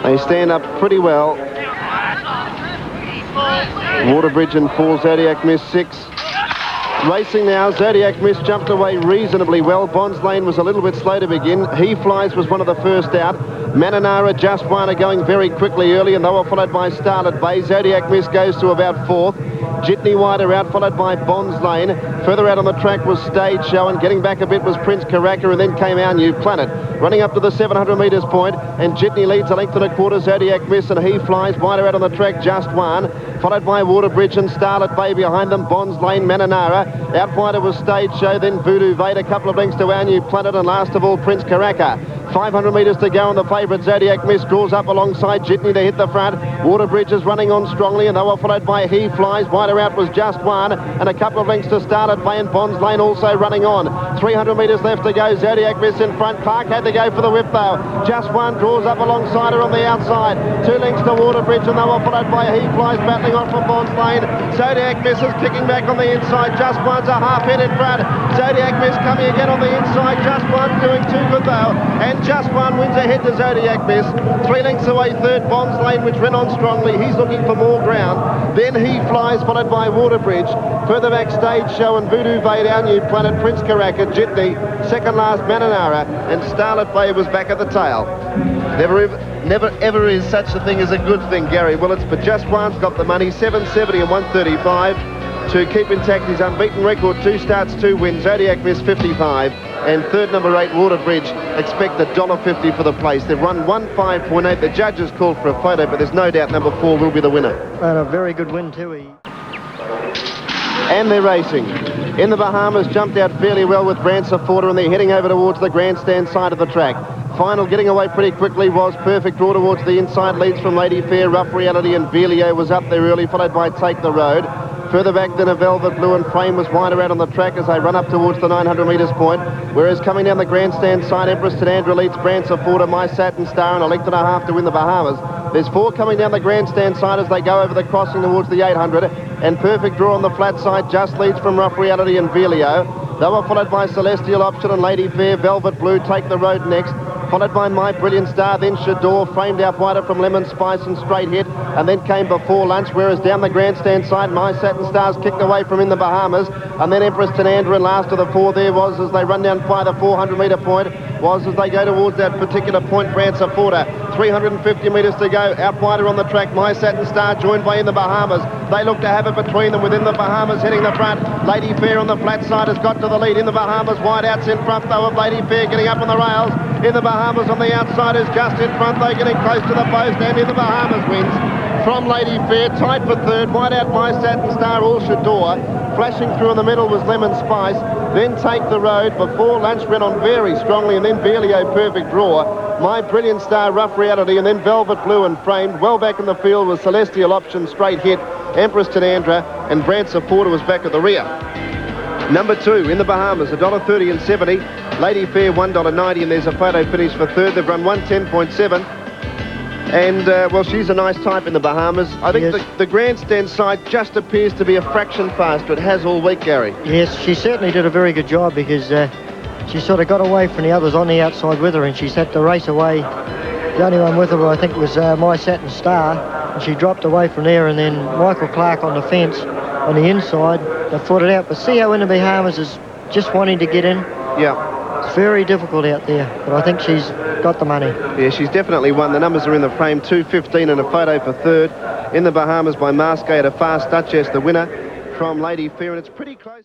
They stand up pretty well. Waterbridge and 4, Zodiac Miss 6. Racing now, Zodiac Miss jumped away reasonably well. Bonds Lane was a little bit slow to begin. He Flies was one of the first out. Mananara, Just One are going very quickly early, and they were followed by Starlit Bay. Zodiac Miss goes to about 4th. Jitney Wider out, followed by Bonds Lane. Further out on the track was Stage Show, and getting back a bit was Prince Karaka, and then came Our New Planet. Running up to the 700 metres point, and Jitney leads a length and a quarter. Zodiac Miss and He Flies. Wider out on the track, Just One, followed by Waterbridge and Starlit Bay behind them. Bonds Lane, Mananara. Out wider was Stage Show, then Voodoo Vade, a couple of lengths to Our New Planet, and last of all, Prince Karaka. 500 metres to go, and the favourite Zodiac Miss draws up alongside Jitney to hit the front. Waterbridge is running on strongly, and they were followed by He Flies. Wider out was Just One, and a couple of lengths to Starlit Bay, and Bonds Lane also running on. 300 metres left to go. Zodiac Miss in front. Clark had to go for the whip though. Just One draws up alongside her on the outside. 2 lengths to Waterbridge, and they were followed by He Flies battling on from Bonds Lane. Zodiac Miss is kicking back on the inside. Just One's a half head in front. Zodiac Miss coming again on the inside. Just One's doing too good though, and Just One wins ahead to Zodiac Miss. 3 lengths away third, Bonds Lane, which went on strongly. He's looking for more ground. Then He Flies, followed by Waterbridge. Further back, Stage Show and Voodoo Vade, Our New Planet, Prince Karaka, Jitney, second last Mananara, and Starlit Bay was back at the tail. Never ever is such a thing as a good thing, Gary Willits, but Just One's got the money, 770 and 135 to keep intact his unbeaten record. 2 starts, 2 wins. Zodiac Miss 55, and third number 8 Waterbridge expect $1.50 for the place. They've run 1.5.8. The judges called for a photo, but there's no doubt number 4 will be the winner. And a very good win too. And they're racing. In the Bahamas, jumped out fairly well with Vrc Flemington, and they're heading over towards the grandstand side of the track. Final getting away pretty quickly was Perfect Draw towards the inside. Leads from Lady Fair, Rough Reality, and Velio was up there early, followed by Take the Road. Further back than a Velvet Blue and Frame was wider out on the track as they run up towards the 900 metres point. Whereas coming down the grandstand side, Empress Tenandra leads Vrc Flemington, My Satin Star, and a length and a half to win the Bahamas. There's 4 coming down the grandstand side as they go over the crossing towards the 800. And Perfect Draw on the flat side just leads from Rough Reality and Velio. They were followed by Celestial Option and Lady Fair. Velvet Blue Take the Road next, followed by My Brilliant Star, then Shador, framed out wider from Lemon Spice and Straight Hit, and then came Before Lunch, whereas down the grandstand side, My Satin Star's kicked away from In the Bahamas, and then Empress Tenandra, and last of the 4 there was, as they run down by the 400 metre point, was as they go towards that particular point, Vrc Flemington. 350 metres to go, out wider on the track, My Satin Star joined by In the Bahamas. They look to have it between them, within the Bahamas heading the front. Lady Fair on the flat side has got to the lead. In the Bahamas, wide outs in front though of Lady Fair, getting up on the rails. In the Bahamas on the outside is just in front though, getting close to the post, and In the Bahamas wins from Lady Fair, tight for third. Wide out My Satin Star, All Shador. Flashing through in the middle was Lemon Spice, then Take the Road. Before Lunch went on very strongly, and then Velio Perfect Draw. My Brilliant Star, Rough Reality, and then Velvet Blue and Framed. Well back in the field was Celestial Option, Straight Hit, Empress Tenandra, and Vrc Flemington was back at the rear. Number 2, In the Bahamas, $1.30 and 70. Lady Fair, $1.90, and there's a photo finish for third. They've run 110.7. And, well, she's a nice type in the Bahamas. I think yes, the grandstand side just appears to be a fraction faster. It has all week, Gary. Yes, she certainly did a very good job because she sort of got away from the others on the outside with her, and she's had to race away. The only one with her, I think, was My Satin Star, and she dropped away from there, and then Michael Clark on the fence on the inside. They fought it out, but see how In the Bahamas is just wanting to get in? Yeah. It's very difficult out there, but I think she's got the money. Yeah, she's definitely won. The numbers are in the frame, 2.15 and a photo for third. In the Bahamas by Masquerade, a Fast Duchess, the winner from Lady Fair, and it's pretty close.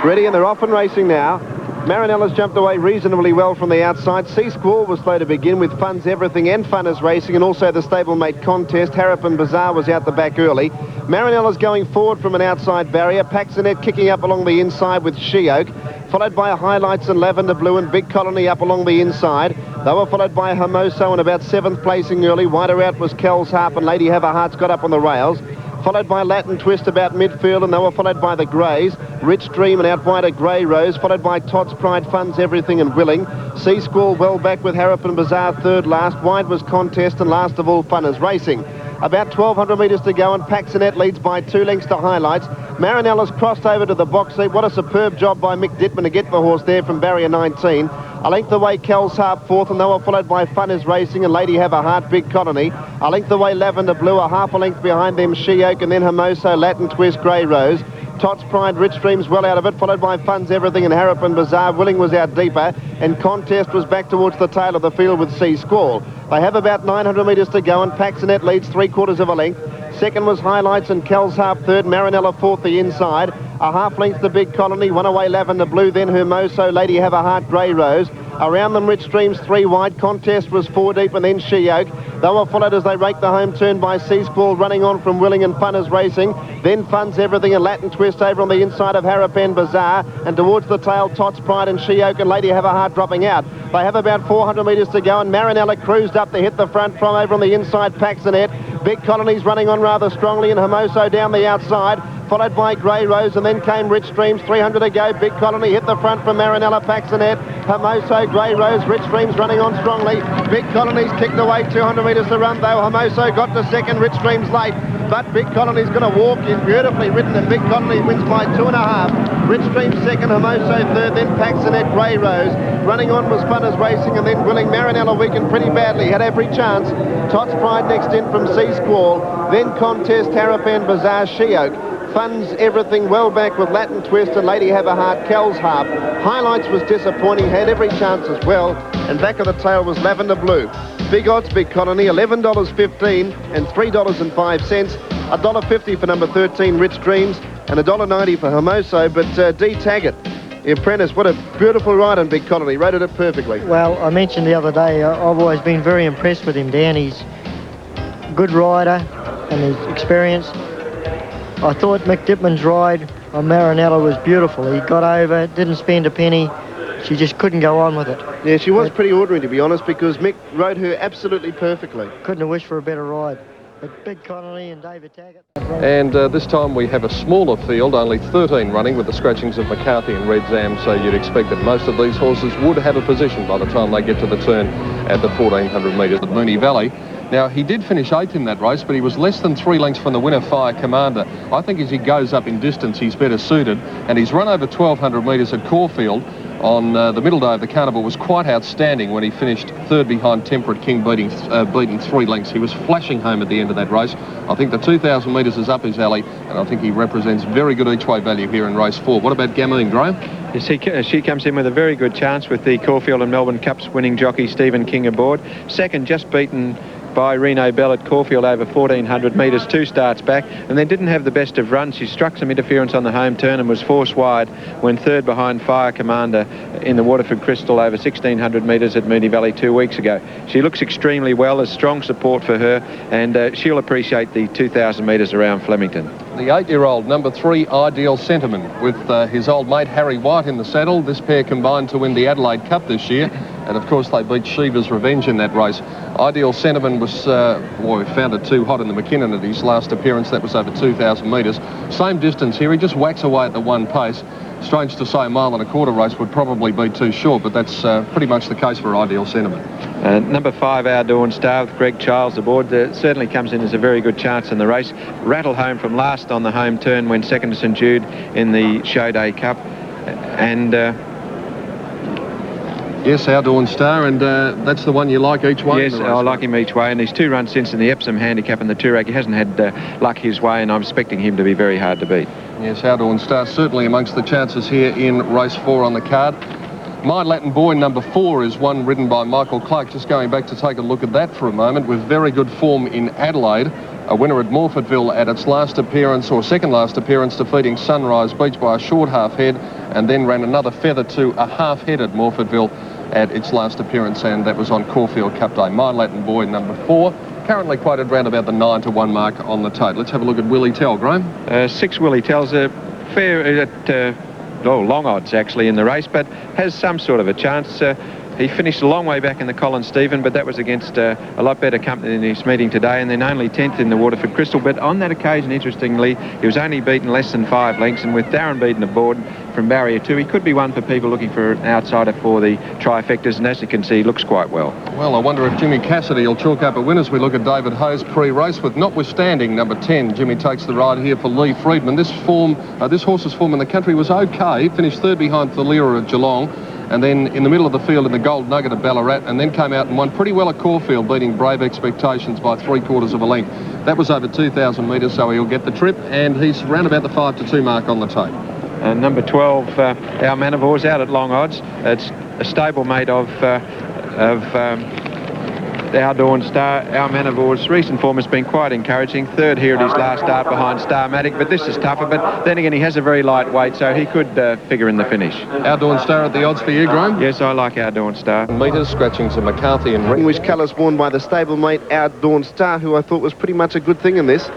Ready, and they're off and racing now. Marinella's jumped away reasonably well from the outside. Sea Squall was slow to begin with Fun's Everything and Funners Racing, and also the stablemate contest. Harrapin Bazaar was out the back early. Marinella's going forward from an outside barrier. Paxonet kicking up along the inside with She-Oak, followed by Highlights and Lavender Blue and Big Colony up along the inside. They were followed by Hermoso and about 7th placing early. Wider out was Kel's Harp, and Lady Have a Heart's got up on the rails. Followed by Latin Twist about midfield, and they were followed by the Greys. Rich Dream and out wider Grey Rose, followed by Todd's Pride, Funds Everything and Willing. Sea Squall well back with Harrapin Bazaar third last. Wide was Contest, and last of all Funners Racing. About 1,200 metres to go, and Paxonet leads by 2 lengths to Highlights. Marinella's crossed over to the box seat. What a superb job by Mick Dittman to get the horse there from barrier 19. A length away, Kel's Harp fourth, and they were followed by Fun is Racing and Lady Have a Heart, Big Colony. A length away, Lavender Blue, a half a length behind them, She Oak, and then Hermoso, Latin Twist, Grey Rose. Tots Pride, Rich Dreams well out of it, followed by Fun's Everything and Harrapin Bazaar. Willing was out deeper, and Contest was back towards the tail of the field with Sea Squall. They have about 900 metres to go, and Paxonet leads 3/4 of a length. Second was Highlights and Kel's Harp third, Marinella fourth the inside. A half length the Big Colony, one away Lavender Blue, then Hermoso, Lady Have a Heart, Grey Rose. Around them Rich Dreams 3 wide, Contest was 4 deep, and then She Oak. They were followed as they raked the home turn by Sea Squall, running on from Willing and Fun is Racing. Then Fun's Everything and Latin Twist over on the inside of Harrapin Bazaar, and towards the tail Tots Pride and She Oak and Lady Have a Heart dropping out. They have about 400 metres to go, and Marinella cruised up to hit the front from over on the inside Paxonet. Big Colony's running on rather strongly, and Hermoso down the outside, followed by Grey Rose, and then came Rich Dreams. 300 to go. Big Colony hit the front from Marinella, Paxonet, Hermoso, Grey Rose, Rich Dreams running on strongly. Big Colony's kicked away, 200 metres to run though. Hermoso got to second, Rich Dreams late, but Big Colony's going to walk in, beautifully ridden, and Big Colony wins by 2.5. Rich Dreams second, Hermoso third, then Paxonet, Grey Rose. Running on was Fun is Racing, and then Willing. Marinella weakened pretty badly, had every chance. Tots Pride next in from Sea Squall, then Contest, Harrapin Bazaar, She Oak. Fun's Everything well back with Latin Twist and Lady Have a Heart, Kel's Harp. Highlights was disappointing, had every chance as well, and back of the tail was Lavender Blue. Big odds, Big Colony, $11.15 and $3.05. $1.50 for number 13, Rich Dreams, and $1.90 for Hermoso, but D. Taggart, apprentice, what a beautiful ride on Big Colony, rated it perfectly. Well, I mentioned the other day, I've always been very impressed with him, Dan. He's a good rider and his experience. I thought Mick Dittman's ride on Marinella was beautiful. He got over, didn't spend a penny. She just couldn't go on with it. Yeah, she was pretty ordinary, to be honest, because Mick rode her absolutely perfectly. Couldn't have wished for a better ride. But Big Connolly and David Taggart. And this time we have a smaller field, only 13 running, with the scratchings of McCarthy and Red Zam, so you'd expect that most of these horses would have a position by the time they get to the turn at the 1,400 metres at Moonee Valley. Now, he did finish 8th in that race, but he was less than 3 lengths from the winner, Fire Commander. I think as he goes up in distance, he's better suited, and he's run over 1,200 metres at Caulfield on the middle day of the carnival was quite outstanding when he finished 3rd behind Temperate King, beating 3 lengths. He was flashing home at the end of that race. I think the 2,000 metres is up his alley, and I think he represents very good each-way value here in race 4. What about Gamoon, Graham? Yes, she comes in with a very good chance with the Caulfield and Melbourne Cups winning jockey Stephen King aboard. Second, just beaten by Reno Bell at Caulfield over 1,400 metres, 2 starts back, and then didn't have the best of runs. She struck some interference on the home turn and was forced wide when 3rd behind Fire Commander in the Waterford Crystal over 1,600 metres at Moonee Valley 2 weeks ago. She looks extremely well. There's strong support for her, and she'll appreciate the 2,000 metres around Flemington. The 8-year-old, number 3, Ideal Sentiment, with his old mate Harry White in the saddle. This pair combined to win the Adelaide Cup this year, and of course they beat Shiva's Revenge in that race. Ideal Sentiment was, we found it too hot in the McKinnon at his last appearance. That was over 2,000 metres. Same distance here, he just whacks away at the one pace. Strange to say a 1.25 mile race would probably be too short, but that's pretty much the case for Ideal Sentiment. Number 5, Our Dawn Star, with Greg Childs aboard, certainly comes in as a very good chance in the race. Rattled home from last on the home turn, went second to St Jude in the Show Day Cup. And yes, Our Dawn Star, and that's the one you like each way? Yes, I like him each way, and he's 2 runs since in the Epsom handicap and the Toorak. He hasn't had luck his way, and I'm expecting him to be very hard to beat. Yes, Our Dawn Star certainly amongst the chances here in race 4 on the card. My Latin Boy, number 4, is one ridden by Michael Clark. Just going back to take a look at that for a moment, with very good form in Adelaide. A winner at Morfordville at its last appearance, or second last appearance, defeating Sunrise Beach by a short half head, and then ran another feather to a half head at Morfordville at its last appearance, and that was on Caulfield Cup Day. My Latin Boy, number 4, currently quoted round about the 9-1 mark on the tote. Let's have a look at Willie Tell, Graham. 6 Willie Tell's a fair at long odds actually in the race, but has some sort of a chance. He finished a long way back in the Colin Stephen, but that was against a lot better company than he's meeting today, and then only 10th in the Waterford Crystal. But on that occasion, interestingly, he was only beaten less than 5 lengths, and with Darren Beaton aboard from barrier 2, he could be one for people looking for an outsider for the trifectas, and as you can see, he looks quite well. Well, I wonder if Jimmy Cassidy will chalk up a win as we look at David Ho's pre-race, with notwithstanding number 10. Jimmy takes the ride here for Lee Freedman. This horse's form in the country was okay. Finished third behind Thalira at Geelong, and then in the middle of the field in the Gold Nugget at Ballarat, and then came out and won pretty well at Caulfield, beating Brave Expectations by 3/4 of a length. That was over 2,000 metres, so he'll get the trip, and he's round about the 5-2 mark on the tape. Number 12, our Manavor's out at long odds. It's a stablemate of Our Dawn Star. Our Manavor's recent form has been quite encouraging. Third here at his last start behind Starmatic, but this is tougher. But then again, he has a very light weight, so he could figure in the finish. Our Dawn Star at the odds for you, Graham? Yes, I like Our Dawn Star. Metres, scratchings of McCarthy and English colours worn by the stablemate Our Dawn Star, who I thought was pretty much a good thing in this.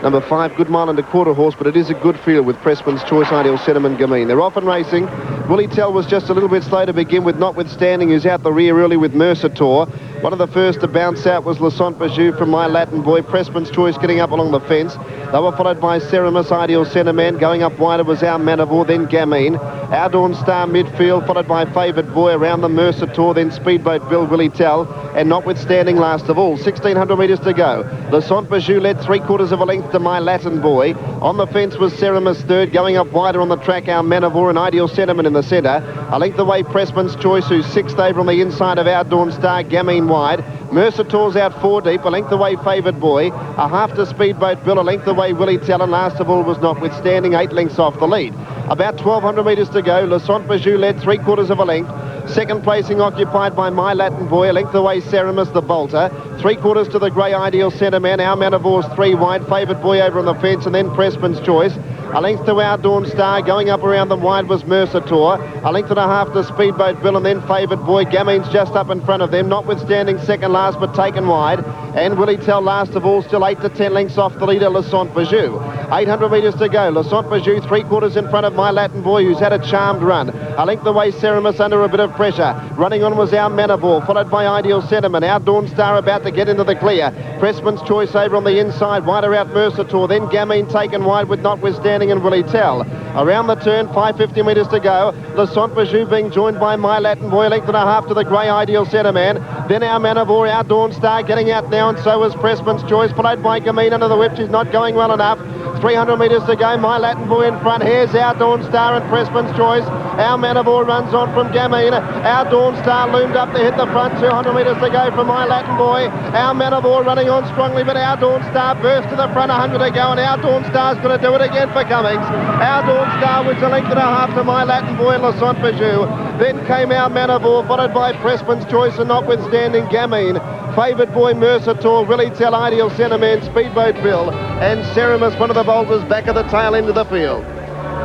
Number 5, good mile and a quarter horse, but it is a good field with Pressman's Choice, Ideal Sentiment, Gameen. They're off and racing. Willie Tell was just a little bit slow to begin with, notwithstanding who's out the rear early with Mercer Tour. One of the first to bounce out was Lassant Bajou from My Latin Boy. Pressman's Choice getting up along the fence. They were followed by Ceramus, Ideal Sentiment. Going up wider was Our Manavore, then Gameen. Our Dawn Star midfield, followed by Favoured Boy around the Mercer Tour, then Speedboat Bill, Willie Tell. And notwithstanding last of all, 1,600 metres to go. Lassant Bajou led 3/4 of a length to My Latin Boy. On the fence was Ceramus third. Going up wider on the track, Our Manavore and Ideal Sentiment in the centre. A length away, Pressman's Choice, who's 6th over on the inside of Our Dawn Star, Gameen wide. Mercer Tour's out 4 deep, a length away Favoured Boy. A half to Speedboat Bill, a length away Willie Tell, and last of all was notwithstanding 8 lengths off the lead. About 1,200 metres to go. Lassant Bajou led 3/4 of a length. Second placing occupied by My Latin Boy, a length away Ceramus the Bolter. 3/4 to the grey Ideal Sentiment. Our Manavore's 3 wide. Favoured Boy over on the fence, and then Pressman's Choice. A length to Our Dawn Star. Going up around them wide was Mercer Tour. A length and a half to Speedboat Bill, and then Favoured Boy. Gameen's just up in front of them, notwithstanding second last, but taken wide. And Willie Tell last of all, still 8 to 10 lengths off the leader, Lassant Bajou. 800 metres to go. Lassant Bajou 3/4 in front of My Latin Boy, who's had a charmed run. A length away Ceramus under a bit of pressure. Running on was Our Manavore, followed by Ideal Sentiment. Our Dawn Star about to get into the clear. Pressman's Choice over on the inside, wider out Mercer Tour. Then Gameen taken wide with notwithstanding and Willie Tell. Around the turn, 550 metres to go. Lassant Bajou being joined by My Latin Boy, length and a half to the grey Ideal Sentiment. Then Our Manavore, Our Dawn Star getting out now, and so is Pressman's Choice, followed by Gameen under the whip. She's not going well enough. 300 metres to go. My Latin Boy in front. Here's Our Dawn Star and Pressman's Choice. Our Manavore runs on from Gameen. Our Dawn Star loomed up to hit the front. 200 metres to go from My Latin Boy. Our Manavore running on strongly, but Our Dawn Star burst to the front. 100 to go, and Our Dawn Star's going to do it again for Cummings. Our Dawn Star was a length and a half to My Latin Boy and Lassant Bajou. Then came Our Manavore, followed by Pressman's Choice, and notwithstanding Gameen. Favoured Boy, Mercer Tour, Willie Tell, Ideal Sentiment, Speedboat Bill, and Ceramus, one of the bolters, back at the tail end of the field.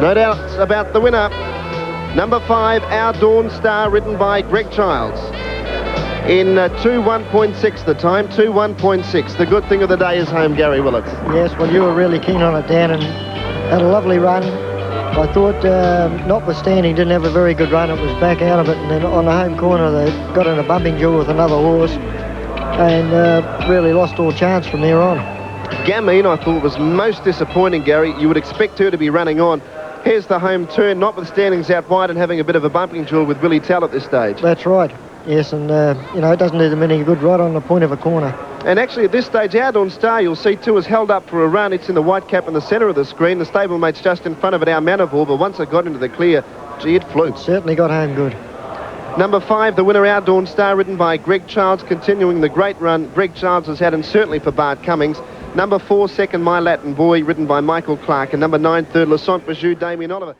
No doubts about the winner. Number 5, Our Dawn Star, ridden by Greg Childs. In 2:1.6 the time, 2:1.6. The good thing of the day is home, Gary Willett. Yes, well, you were really keen on it, Dan, and had a lovely run. I thought, notwithstanding, didn't have a very good run. It was back out of it, and then on the home corner, they got in a bumping duel with another horse, and really lost all chance from there on. Gameen, I thought, was most disappointing, Gary. You would expect her to be running on. Here's the home turn, notwithstanding's out wide and having a bit of a bumping duel with Willie Tell at this stage. That's right. Yes, and, it doesn't do them any good right on the point of a corner. And actually, at this stage, Our Dawn Star, you'll see, too, is held up for a run. It's in the white cap in the centre of the screen. The stablemate's just in front of it, Our Manavore, but once it got into the clear, gee, it flew. It certainly got home good. Number 5, the winner, Our Dawn Star, ridden by Greg Childs, continuing the great run Greg Childs has had, and certainly for Bart Cummings. Number 4, second, My Latin Boy, ridden by Michael Clark, and number 9, third, Lassant Bajou, Damien Oliver.